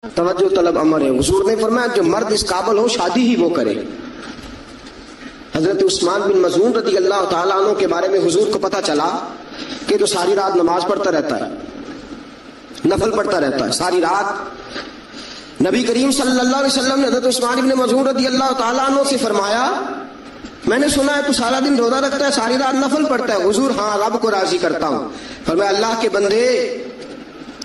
توجہ طلب امر ہے۔ حضور نے فرمایا جو مرد اس قابل ہو شادی ہی وہ کرے۔ حضرت عثمان بن مظعون رضی اللہ تعالیٰ عنہ کے بارے میں حضور کو پتا چلا کہ جو ساری رات نماز پڑھتا رہتا ہے، نفل پڑھتا رہتا ہے ساری رات۔ نبی کریم صلی اللہ علیہ وسلم نے حضرت عثمان بن مظعون رضی اللہ تعالیٰ عنہ سے فرمایا میں نے سنا ہے تو سارا دن روزہ رکھتا ہے، ساری رات نفل پڑھتا ہے۔ حضور ہاں رب کو راضی کرتا ہوں۔ فرمایا اللہ کے بندے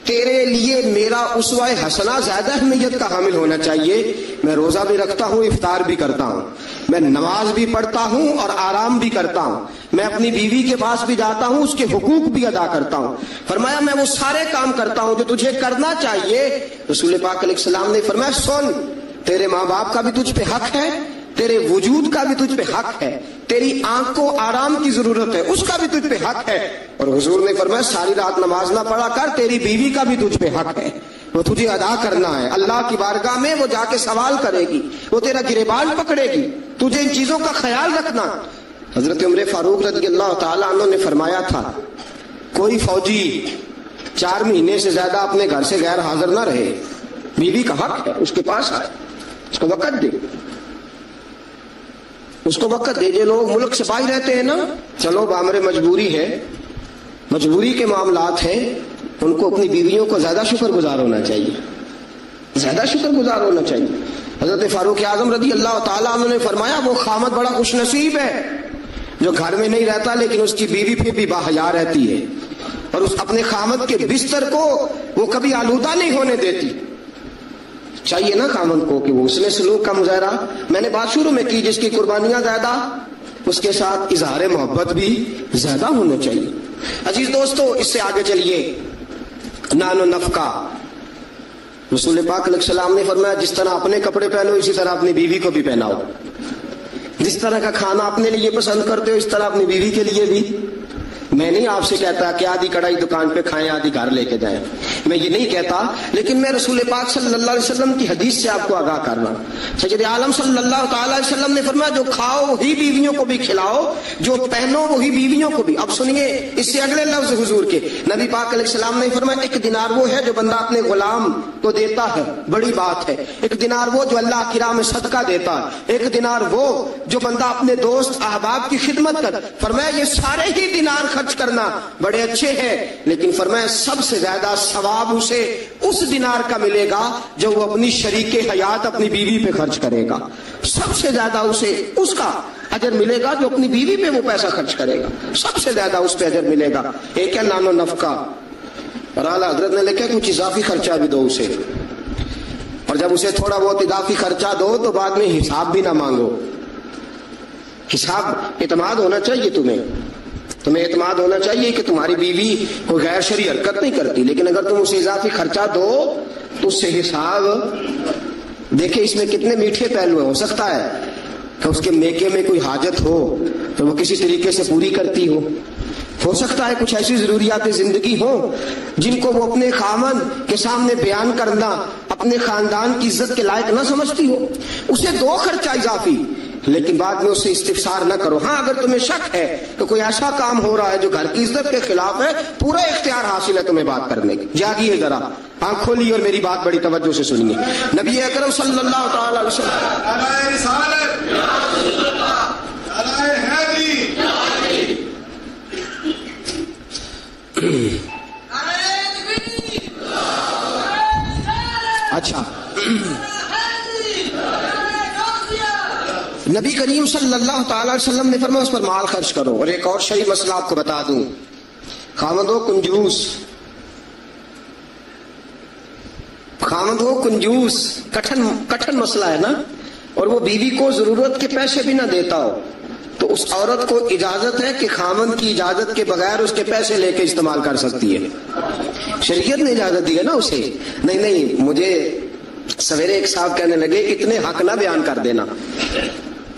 تیرے لیے میرا اسوہ حسنہ زیادہ اہمیت کا حامل ہونا چاہیے۔ میں روزہ بھی رکھتا ہوں، افطار بھی کرتا ہوں، میں نماز بھی پڑھتا ہوں اور آرام بھی کرتا ہوں، میں اپنی بیوی کے پاس بھی جاتا ہوں، اس کے حقوق بھی ادا کرتا ہوں۔ فرمایا میں وہ سارے کام کرتا ہوں جو تجھے کرنا چاہیے۔ رسول پاک علیہ السلام نے فرمایا سن، تیرے ماں باپ کا بھی تجھ پہ حق ہے، تیرے وجود کا بھی تجھ پہ حق ہے، تیری آنکھ کو آرام کی ضرورت ہے اس کا بھی تجھ پہ حق ہے، اور حضور نے فرمایا ساری رات نماز نہ پڑھا کر، تیری بیوی کا بھی تجھ پہ حق ہے، وہ تجھے ادا کرنا ہے۔ اللہ کی بارگاہ میں وہ جا کے سوال کرے گی، وہ تیرا گریبان پکڑے گی، تجھے ان چیزوں کا خیال رکھنا۔ حضرت عمر فاروق رضی اللہ تعالیٰ عنہ نے فرمایا تھا کوئی فوجی 4 مہینے سے زیادہ اپنے گھر سے غیر حاضر نہ رہے، بیوی کا حق ہے اس کے پاس آئے، اس کو وقت دے، اس کو وقت دے۔ جو لوگ ملک سے باہر رہتے ہیں نا، چلو بامر مجبوری ہے، مجبوری کے معاملات ہیں، ان کو اپنی بیویوں کو زیادہ شکر گزار ہونا چاہیے، زیادہ شکر گزار ہونا چاہیے۔ حضرت فاروق اعظم رضی اللہ تعالیٰ عنہ نے فرمایا وہ خامد بڑا خوش نصیب ہے جو گھر میں نہیں رہتا لیکن اس کی بیوی پھر بھی باحیا رہتی ہے اور اس اپنے خامد کے بستر کو وہ کبھی آلودہ نہیں ہونے دیتی۔ چاہیے نا خامد کو کہ وہ اس نے سلوک کا مظاہرہ، میں نے بات شروع میں کی، جس کی قربانیاں زیادہ اس کے ساتھ اظہار محبت بھی زیادہ ہونا چاہیے۔ عزیز دوستو اس سے آگے چلیے، نان و نفقہ۔ رسول پاک علیہ السلام نے فرمایا جس طرح اپنے کپڑے پہنو اسی طرح اپنی بیوی کو بھی پہناؤ، جس طرح کا کھانا اپنے لیے پسند کرتے ہو اس طرح اپنی بیوی کے لیے بھی۔ میں نہیں آپ سے کہتا کہ آدھی کڑھائی دکان پہ کھائیں آدھی گھر لے کے جائیں، میں یہ نہیں کہتا، لیکن میں رسول پاک صلی اللہ علیہ وسلم کی حدیث سے آپ کو آگاہ کرنا۔ سید عالم صلی اللہ تعالیٰ علیہ وسلم نے فرمایا جو کھاؤ وہی بیویوں کو بھی کھلاؤ، جو پہنو وہی بیویوں کو بھی۔ اب سنیے اس سے اگلے لفظ حضور کے، نبی پاک علیہ السلام نے فرمایا 1 دینار وہ ہے جو بندہ اپنے غلام کو دیتا ہے، بڑی بات ہے۔ 1 دینار وہ جو اللہ کی راہ میں صدقہ دیتا ہے، 1 دینار وہ جو بندہ اپنے دوست احباب کی خدمت کر۔ فرمایا یہ سارے ہی دینار خرچ کرنا بڑے اچھے ہیں، لیکن فرمایا سب سے زیادہ ثواب اسے اس دینار کا ملے گا جو وہ اپنی شریک حیات اپنی بیوی پہ خرچ کرے گا، سب سے زیادہ اسے اس کا اجر ملے گا جو اپنی بیوی پہ وہ پیسہ خرچ کرے گا، سب سے زیادہ اس پہ اجر ملے گا۔ ایک ہے نان و نفقہ، اور اعلیٰ حضرت نے لکھا کچھ اضافی خرچہ بھی دو اسے، اور جب اسے تھوڑا بہت اضافی خرچہ دو تو بعد میں حساب بھی نہ مانگو۔ حساب اعتماد ہونا چاہیے، تمہیں اعتماد ہونا چاہیے کہ تمہاری بیوی کوئی غیر شرعی حرکت نہیں کرتی، لیکن اگر تم اسے اضافی خرچہ دو تو اس سے حساب دیکھیں۔ اس میں کتنے میٹھے پہلو ہیں، ہو سکتا ہے کہ اس کے میکے میں کوئی حاجت ہو تو وہ کسی طریقے سے پوری کرتی ہو سکتا ہے کچھ ایسی ضروریات زندگی ہوں جن کو وہ اپنے خاوند کے سامنے بیان کرنا اپنے خاندان کی عزت کے لائق نہ سمجھتی ہو، اسے دو خرچہ اضافی، لیکن بعد میں اس سے استفسار نہ کرو۔ ہاں اگر تمہیں شک ہے کہ کوئی ایسا کام ہو رہا ہے جو گھر کی عزت کے خلاف ہے، پورا اختیار حاصل ہے تمہیں بات کرنے کی۔ جاگیے ذرا، آنکھ کھولیے اور میری بات بڑی توجہ سے سنیے۔ نبی اکرم صلی اللہ تعالی علیہ وسلم اچھا نبی کریم صلی اللہ تعالی علیہ وسلم نے فرمایا اس پر مال خرچ کرو۔ اور ایک اور شرعی مسئلہ آپ کو بتا دوں، خاوند ہو کنجوس، کٹھن مسئلہ ہے نا، اور وہ بیوی کو ضرورت کے پیسے بھی نہ دیتا ہو تو اس عورت کو اجازت ہے کہ خاوند کی اجازت کے بغیر اس کے پیسے لے کے استعمال کر سکتی ہے۔ شریعت نے اجازت دی ہے نا اسے۔ نہیں مجھے سویرے ایک صاحب کہنے لگے اتنے حق نہ بیان کر دینا،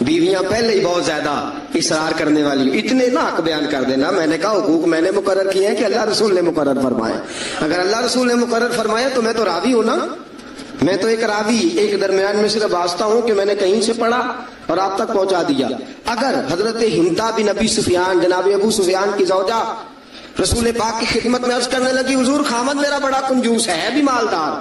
بیویاں پہلے ہی بہت زیادہ اصرار کرنے والی، اتنے نہ حق بیان کر دینا۔ میں نے کہا حقوق میں نے مقرر کیے ہیں کہ اللہ رسول نے مقرر فرمایا؟ اگر اللہ رسول نے مقرر فرمایا تو میں تو راوی ہوں نا، میں تو ایک راوی، ایک درمیان میں صرف واسطہ ہوں کہ میں نے کہیں سے پڑھا اور آپ تک پہنچا دیا۔ اگر حضرت ہندا بن ابی سفیان جناب ابو سفیان کی زوجہ رسول پاک کی خدمت میں عرض کرنے لگی حضور خامد میرا بڑا کنجوس ہے بھی مالدار،